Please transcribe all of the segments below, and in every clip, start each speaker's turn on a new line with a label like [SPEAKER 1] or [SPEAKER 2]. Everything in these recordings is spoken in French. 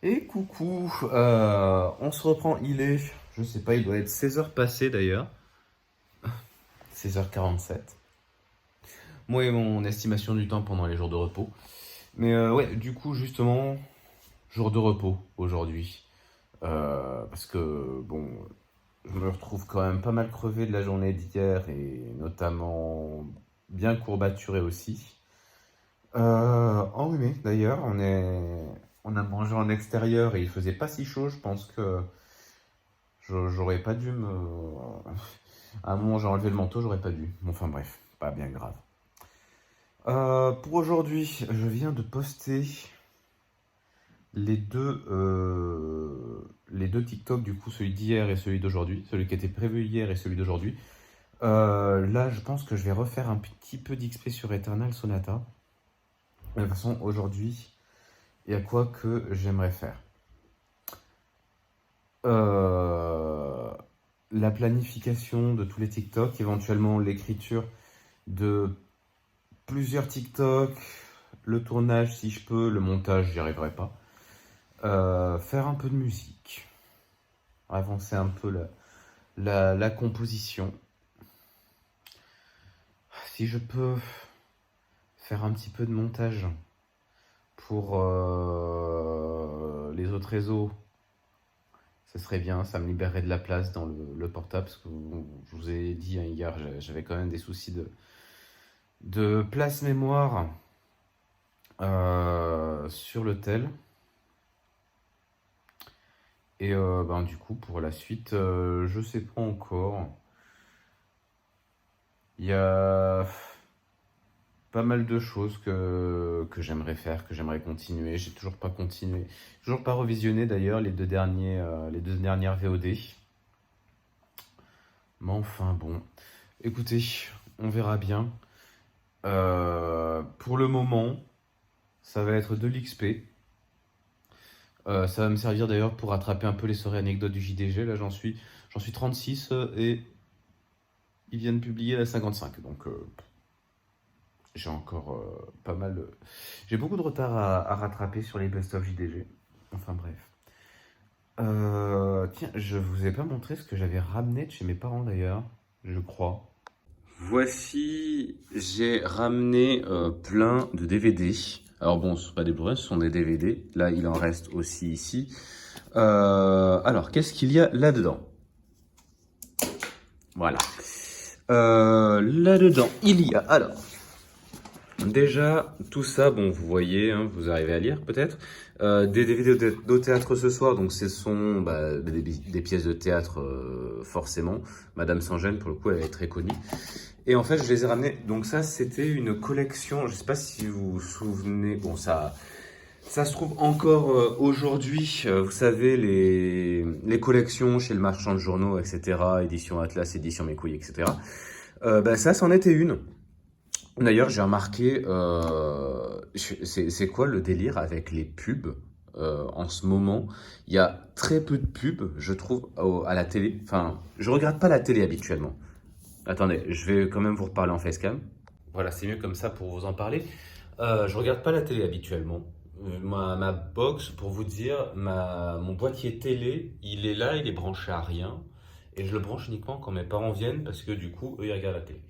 [SPEAKER 1] Et coucou, on se reprend, je sais pas, il doit être 16h passé d'ailleurs, 16h47. Moi et mon estimation du temps pendant les jours de repos. Mais ouais, du coup, justement, jour de repos aujourd'hui. Parce que, bon, je me retrouve quand même pas mal crevé de la journée d'hier et notamment bien courbaturé aussi. Enrhumé d'ailleurs, on a mangé en extérieur et il faisait pas si chaud, je pense que j'aurais pas dû me. À un moment, j'ai enlevé le manteau, j'aurais pas dû. Bon, enfin bref, pas bien grave. Pour aujourd'hui, je viens de poster les deux TikTok, du coup, celui d'hier et celui d'aujourd'hui, celui qui était prévu hier et celui d'aujourd'hui. Là, je pense que je vais refaire un petit peu d'XP sur Eternal Sonata. De toute façon, aujourd'hui, il y a quoi que j'aimerais faire. Euh, la planification de tous les TikTok, éventuellement l'écriture de plusieurs TikTok, le tournage si je peux, le montage j'y arriverai pas. Faire un peu de musique, avancer un peu la composition. Si je peux faire un petit peu de montage pour les autres réseaux, ce serait bien, ça me libérerait de la place dans le portable, parce que je vous ai dit hein, hier, j'avais quand même des soucis de place mémoire sur le tel. Et ben, du coup, pour la suite, je sais pas encore. Il y a pas mal de choses que j'aimerais faire, que j'aimerais continuer. J'ai toujours pas continué. Toujours pas revisionné d'ailleurs les deux dernières VOD. Mais enfin bon. Écoutez, on verra bien. Pour le moment, ça va être de l'XP. Ça va me servir d'ailleurs pour rattraper un peu les soirées anecdotes du JDG. Là, j'en suis 36 et ils viennent publier la 55. Donc, j'ai encore pas mal. J'ai beaucoup de retard à rattraper sur les best-of JDG. Enfin, bref. Tiens, je vous ai pas montré ce que j'avais ramené de chez mes parents d'ailleurs, je crois. Voici, j'ai ramené plein de DVD. Alors bon, ce sont pas des Blu-ray, ce sont des DVD. Là, il en reste aussi ici. Alors, qu'est-ce qu'il y a là-dedans? Voilà. Là-dedans, il y a alors déjà tout ça. Bon, vous voyez, hein, vous arrivez à lire peut-être. Des DVD au théâtre ce soir. Donc, ce sont des pièces de théâtre forcément. Madame Sans Gêne, pour le coup, elle est très connue. Et en fait, je les ai ramenés. Donc ça, c'était une collection. Je sais pas si vous vous souvenez. Bon, ça se trouve encore aujourd'hui. Vous savez, les collections chez le marchand de journaux, etc. Édition Atlas, édition Mes Couilles, etc. Ça, c'en était une. D'ailleurs, j'ai remarqué, c'est quoi le délire avec les pubs en ce moment? Il y a très peu de pubs, je trouve, à la télé. Enfin, je regarde pas la télé habituellement. Attendez, je vais quand même vous reparler en facecam. Voilà, c'est mieux comme ça pour vous en parler. Je regarde pas la télé habituellement. Ma box, pour vous dire, mon boîtier télé, il est là, il est branché à rien. Et je le branche uniquement quand mes parents viennent parce que du coup, eux, ils regardent la télé.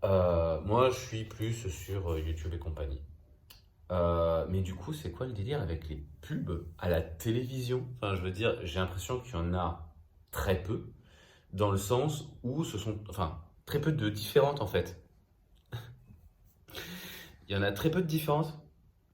[SPEAKER 1] Moi, je suis plus sur YouTube et compagnie. Mais du coup, c'est quoi le délire avec les pubs à la télévision? Enfin, je veux dire, j'ai l'impression qu'il y en a très peu, dans le sens où ce sont, enfin, très peu de différentes en fait. Il y en a très peu de différences.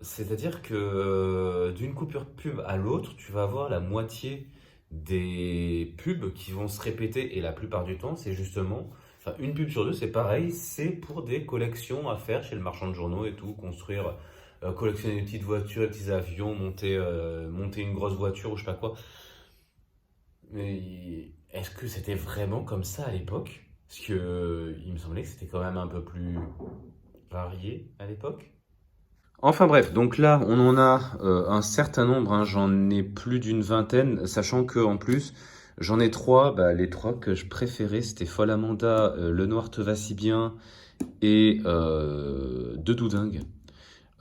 [SPEAKER 1] C'est-à-dire que d'une coupure de pub à l'autre, tu vas avoir la moitié des pubs qui vont se répéter et la plupart du temps, c'est justement, enfin une pub sur deux, c'est pareil, c'est pour des collections à faire chez le marchand de journaux et tout, construire, collectionner des petites voitures, des petits avions, monter une grosse voiture ou je sais pas quoi. Mais est-ce que c'était vraiment comme ça à l'époque? Parce que il me semblait que c'était quand même un peu plus varié à l'époque. Enfin bref, donc là on en a un certain nombre, hein, j'en ai plus d'une vingtaine, sachant que en plus j'en ai trois, les trois que je préférais c'était Folle Amanda, Le Noir te va si bien et Deux Doudingues.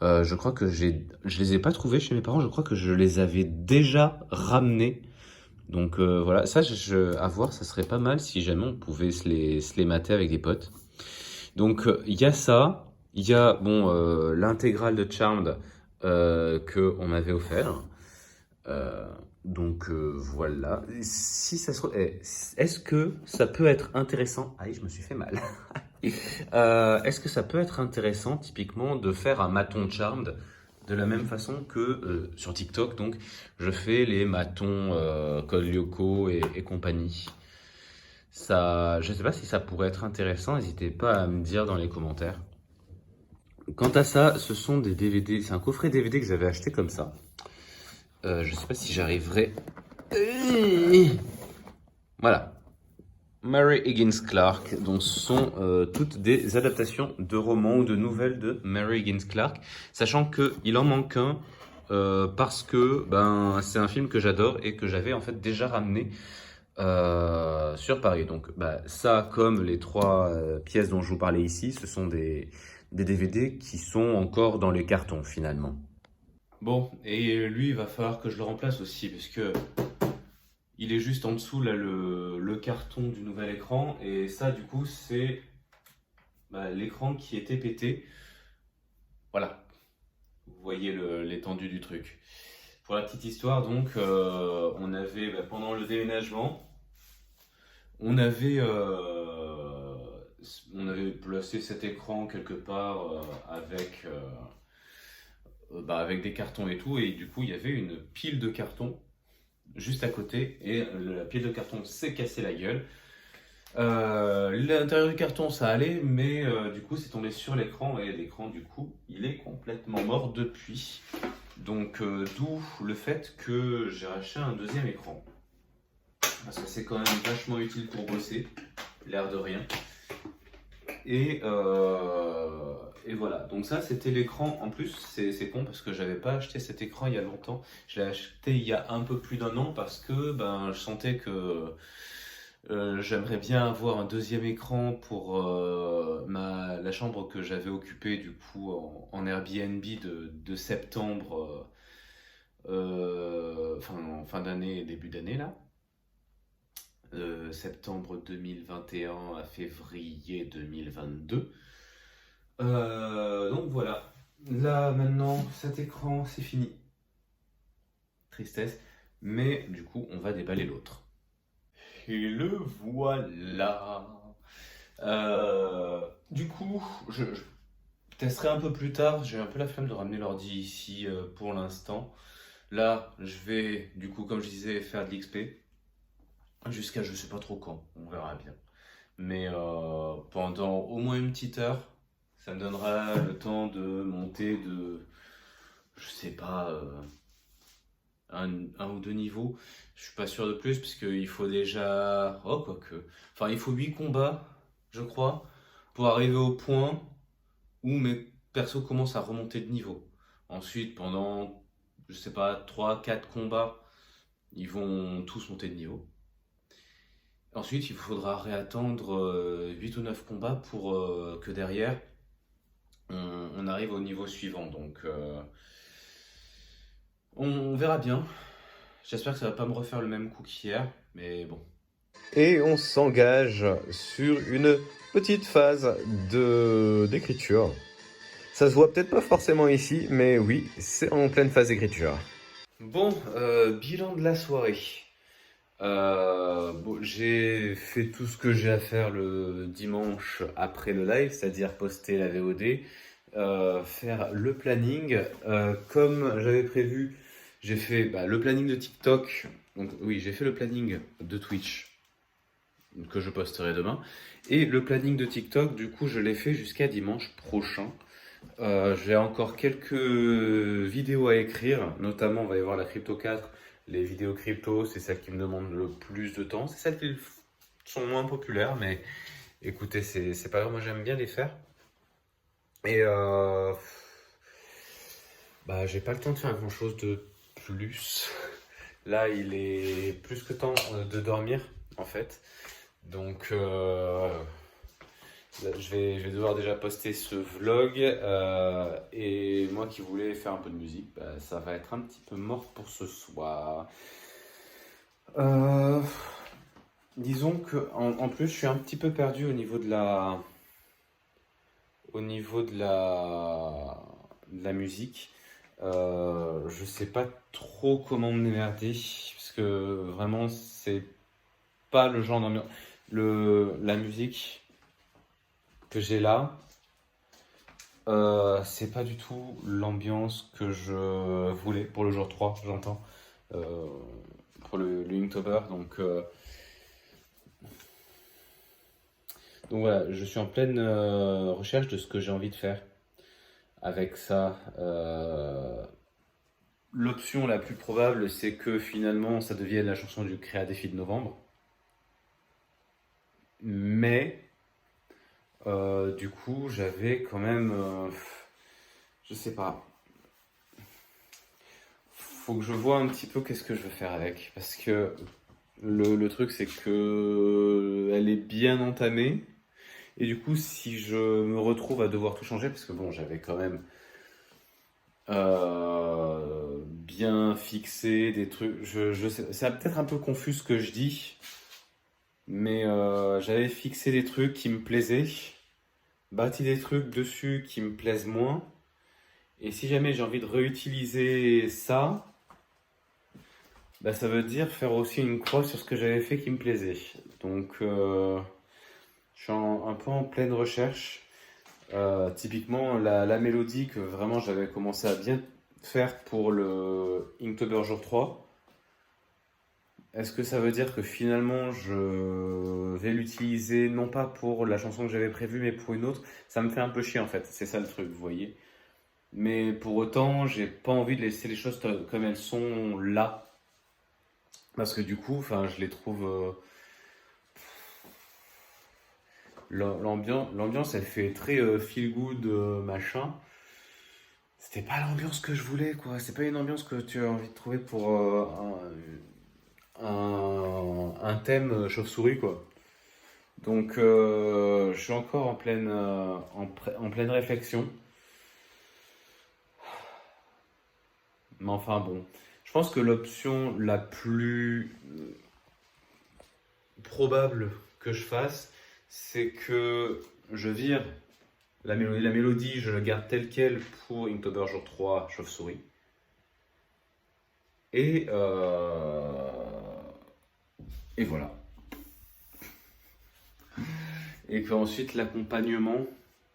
[SPEAKER 1] Je crois que je les ai pas trouvés chez mes parents, je crois que je les avais déjà ramenés. Donc voilà, ça à voir, ça serait pas mal si jamais on pouvait se les mater avec des potes. Donc il y a ça, il y a bon l'intégrale de Charmed que on m'avait offert. Euh, donc voilà. Si ça se... est-ce que ça peut être intéressant? Aïe, je me suis fait mal. Est-ce que ça peut être intéressant, typiquement, de faire un maton Charmed de la même façon que sur TikTok, donc je fais les matons Code Lyoko et compagnie. Ça, je sais pas si ça pourrait être intéressant, n'hésitez pas à me dire dans les commentaires. Quant à ça, ce sont des DVD, c'est un coffret DVD que j'avais acheté comme ça. Je sais pas si j'arriverai. Voilà. Mary Higgins Clark, donc ce sont toutes des adaptations de romans ou de nouvelles de Mary Higgins Clark, sachant qu'il en manque un parce que ben, c'est un film que j'adore et que j'avais en fait déjà ramené sur Paris. Donc bah, ça, comme les trois pièces dont je vous parlais ici, ce sont des DVD qui sont encore dans les cartons finalement. Bon, et lui, il va falloir que je le remplace aussi, parce que il est juste en dessous, là, le carton du nouvel écran. Et ça, du coup, c'est bah, l'écran qui était pété. Voilà, vous voyez l'étendue du truc. Pour la petite histoire, donc, on avait, bah, pendant le déménagement, on avait placé cet écran quelque part bah, avec des cartons et tout. Et du coup, il y avait une pile de cartons juste à côté et la pile de carton s'est cassé la gueule. L'intérieur du carton ça allait, mais du coup c'est tombé sur l'écran et l'écran du coup il est complètement mort depuis. Donc d'où le fait que j'ai racheté un deuxième écran. Parce que c'est quand même vachement utile pour bosser, l'air de rien. Et voilà, donc ça c'était l'écran. En plus c'est con parce que j'avais pas acheté cet écran il y a longtemps. Je l'ai acheté il y a un peu plus d'1 an parce que ben, je sentais que j'aimerais bien avoir un deuxième écran pour la chambre que j'avais occupée du coup en Airbnb de septembre, fin d'année, début d'année là. Septembre 2021 à février 2022. Donc voilà. Là maintenant, cet écran, c'est fini. Tristesse. Mais du coup, on va déballer l'autre. Et le voilà. Du coup, je testerai un peu plus tard. J'ai un peu la flemme de ramener l'ordi ici pour l'instant. Là, je vais, du coup, comme je disais, faire de l'XP. Jusqu'à je sais pas trop quand. On verra bien. Mais pendant au moins une petite heure, ça me donnera le temps de monter de, je sais pas, un ou deux niveaux. Je suis pas sûr de plus, parce qu'il faut déjà. Oh, quoique. Enfin, il faut 8 combats, je crois, pour arriver au point où mes persos commencent à remonter de niveau. Ensuite, pendant, je sais pas, 3 4 combats, ils vont tous monter de niveau. Ensuite, il faudra réattendre 8 ou 9 combats pour que derrière, on arrive au niveau suivant. Donc, on verra bien. J'espère que ça va pas me refaire le même coup qu'hier, mais bon.
[SPEAKER 2] Et on s'engage sur une petite phase d'écriture. Ça se voit peut-être pas forcément ici, mais oui, c'est en pleine phase d'écriture.
[SPEAKER 1] Bon, bilan de la soirée. Bon, j'ai fait tout ce que j'ai à faire le dimanche après le live, c'est-à-dire poster la VOD, faire le planning. Comme j'avais prévu, j'ai fait bah, le planning de TikTok. Donc oui, j'ai fait le planning de Twitch que je posterai demain. Et le planning de TikTok, du coup, je l'ai fait jusqu'à dimanche prochain. J'ai encore quelques vidéos à écrire, notamment on va y voir la Crypto 4, les vidéos crypto, c'est celles qui me demandent le plus de temps, c'est celles qui sont moins populaires, mais écoutez, c'est pas grave, moi j'aime bien les faire. Et bah j'ai pas le temps de faire grand chose de plus. Là il est plus que temps de dormir en fait, donc Là, je vais devoir déjà poster ce vlog. Et moi qui voulais faire un peu de musique, bah, ça va être un petit peu mort pour ce soir. Euh, disons que en plus, je suis un petit peu perdu au niveau de la musique. Je sais pas trop comment me démerder parce que vraiment, c'est pas le genre d'ambiance. La musique que j'ai là, c'est pas du tout l'ambiance que je voulais pour le jour 3 j'entends, euh, pour le Inktober. Donc voilà, je suis en pleine recherche de ce que j'ai envie de faire avec ça. L'option la plus probable, c'est que finalement ça devienne la chanson du Créa Défi de novembre. Mais du coup, j'avais quand même, je sais pas, faut que je vois un petit peu qu'est-ce que je veux faire avec. Parce que le truc, c'est que elle est bien entamée. Et du coup, si je me retrouve à devoir tout changer, parce que bon, j'avais quand même bien fixé des trucs. Je sais, c'est peut-être un peu confus ce que je dis, mais j'avais fixé des trucs qui me plaisaient, bâti des trucs dessus qui me plaisent moins. Et si jamais j'ai envie de réutiliser ça, bah, ça veut dire faire aussi une croix sur ce que j'avais fait qui me plaisait. Donc, je suis un peu en pleine recherche. Typiquement, la mélodie que vraiment j'avais commencé à bien faire pour le Inktober jour 3, est-ce que ça veut dire que finalement je vais l'utiliser non pas pour la chanson que j'avais prévue mais pour une autre? Ça me fait un peu chier en fait, c'est ça le truc, vous voyez. Mais pour autant, j'ai pas envie de laisser les choses comme elles sont là. Parce que du coup, enfin, je les trouve. L'ambiance, elle fait très feel good machin. C'était pas l'ambiance que je voulais, quoi. C'est pas une ambiance que tu as envie de trouver pour un thème chauve-souris, quoi. Donc, je suis encore en pleine réflexion. Mais enfin, bon. Je pense que l'option la plus probable que je fasse, c'est que je vire la mélodie. La mélodie, je la garde telle quelle pour Inktober jour 3 chauve-souris. Et, et voilà. Et qu'ensuite l'accompagnement,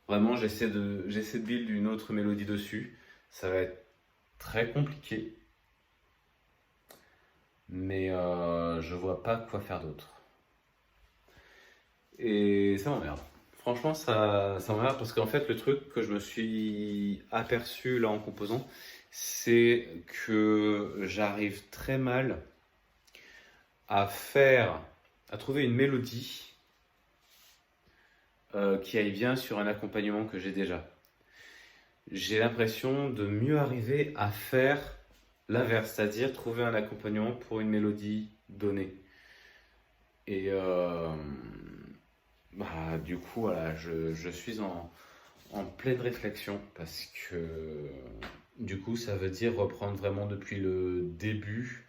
[SPEAKER 1] vraiment j'essaie de build une autre mélodie dessus. Ça va être très compliqué, mais je vois pas quoi faire d'autre. Et ça m'emmerde. Franchement, ça m'emmerde parce qu'en fait, le truc que je me suis aperçu là en composant, c'est que j'arrive très mal à trouver une mélodie qui aille bien sur un accompagnement que j'ai déjà. J'ai l'impression de mieux arriver à faire l'inverse, c'est-à-dire trouver un accompagnement pour une mélodie donnée. Et bah, du coup, voilà, je suis en pleine réflexion parce que du coup, ça veut dire reprendre vraiment depuis le début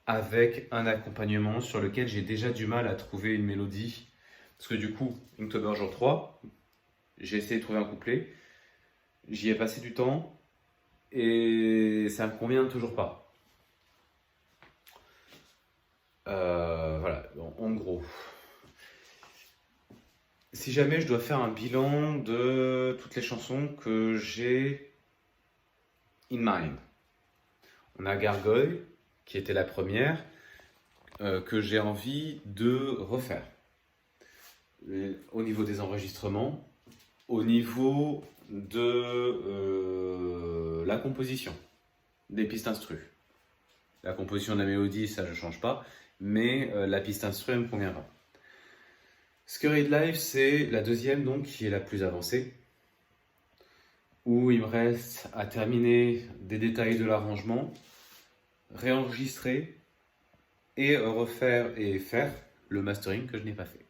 [SPEAKER 1] avec un accompagnement sur lequel j'ai déjà du mal à trouver une mélodie. Parce que du coup, Inktober jour 3, j'ai essayé de trouver un couplet, j'y ai passé du temps et ça me convient toujours pas. Voilà, bon, en gros. Si jamais je dois faire un bilan de toutes les chansons que j'ai in mind, on a Gargoyle, qui était la première, que j'ai envie de refaire. Au niveau des enregistrements, au niveau de la composition, des pistes instru. La composition de la mélodie, ça je change pas, mais la piste instru, elle me convient pas. Scurried Life, c'est la deuxième donc qui est la plus avancée, où il me reste à terminer des détails de l'arrangement, réenregistrer et refaire et faire le mastering que je n'ai pas fait.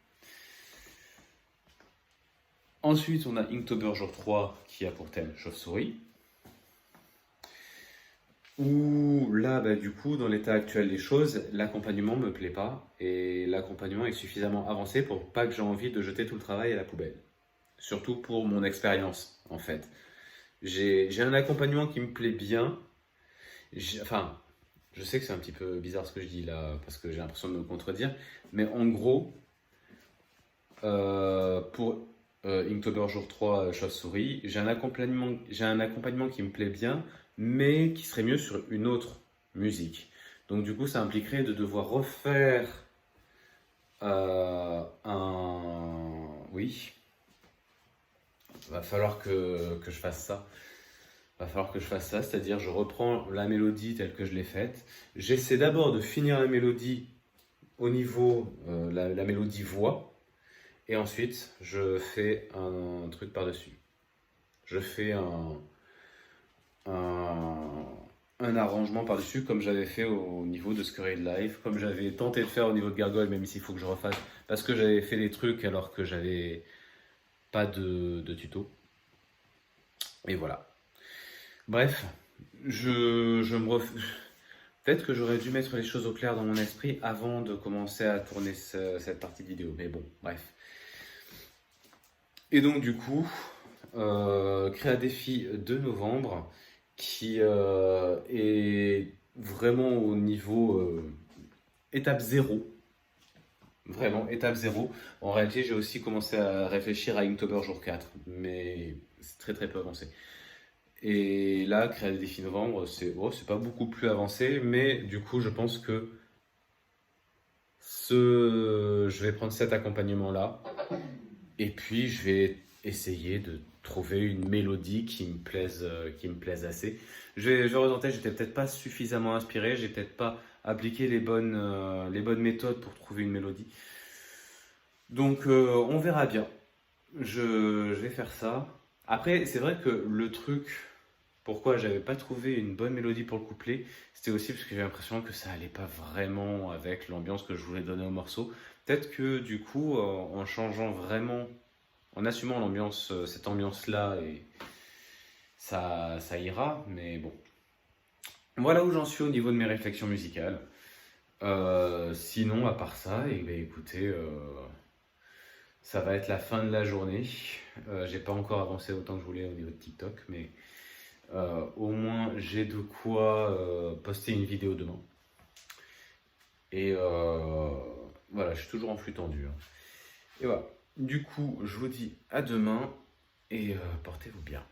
[SPEAKER 1] Ensuite, on a Inktober jour 3 qui a pour thème chauve-souris. Où là, bah, du coup, dans l'état actuel des choses, l'accompagnement me plaît pas et l'accompagnement est suffisamment avancé pour pas que j'ai envie de jeter tout le travail à la poubelle. Surtout pour mon expérience, en fait. J'ai un accompagnement qui me plaît bien. Enfin, je sais que c'est un petit peu bizarre ce que je dis là, parce que j'ai l'impression de me contredire, mais en gros, pour Inktober jour 3 chauve-souris, j'ai un accompagnement qui me plaît bien, mais qui serait mieux sur une autre musique. Donc du coup, ça impliquerait de devoir refaire un... Oui, va falloir que je fasse ça. Va falloir que je fasse ça, c'est-à-dire je reprends la mélodie telle que je l'ai faite. J'essaie d'abord de finir la mélodie au niveau, la mélodie voix, et ensuite je fais un truc par-dessus. Je fais un arrangement par-dessus, comme j'avais fait au niveau de Scurry Life, comme j'avais tenté de faire au niveau de Gargoyle, même s'il faut que je refasse, parce que j'avais fait des trucs alors que j'avais pas de tuto. Et voilà. Bref, je me ref... Peut-être que j'aurais dû mettre les choses au clair dans mon esprit avant de commencer à tourner cette partie de vidéo. Mais bon, bref. Et donc du coup, Créa Défi de novembre, qui est vraiment au niveau étape 0. Vraiment, étape 0. En réalité, j'ai aussi commencé à réfléchir à Inktober jour 4, mais c'est très très peu avancé. Et là, créer des défis novembre, c'est pas beaucoup plus avancé, mais du coup, je pense que je vais prendre cet accompagnement-là, et puis je vais essayer de trouver une mélodie qui me plaise assez. Je vais retenter, j'étais peut-être pas suffisamment inspiré, j'ai peut-être pas appliqué les bonnes méthodes pour trouver une mélodie. Donc, on verra bien. Je vais faire ça. Après, c'est vrai que le truc, pourquoi j'avais pas trouvé une bonne mélodie pour le couplet, c'était aussi parce que j'ai l'impression que ça allait pas vraiment avec l'ambiance que je voulais donner au morceau. Peut-être que du coup, en changeant vraiment, en assumant l'ambiance, cette ambiance-là, et ça ira, mais bon. Voilà où j'en suis au niveau de mes réflexions musicales. Sinon, à part ça, et ben, écoutez, ça va être la fin de la journée. J'ai pas encore avancé autant que je voulais au niveau de TikTok, mais au moins j'ai de quoi poster une vidéo demain. Et voilà, je suis toujours en flux tendu, hein. Et voilà. Du coup, je vous dis à demain et portez-vous bien.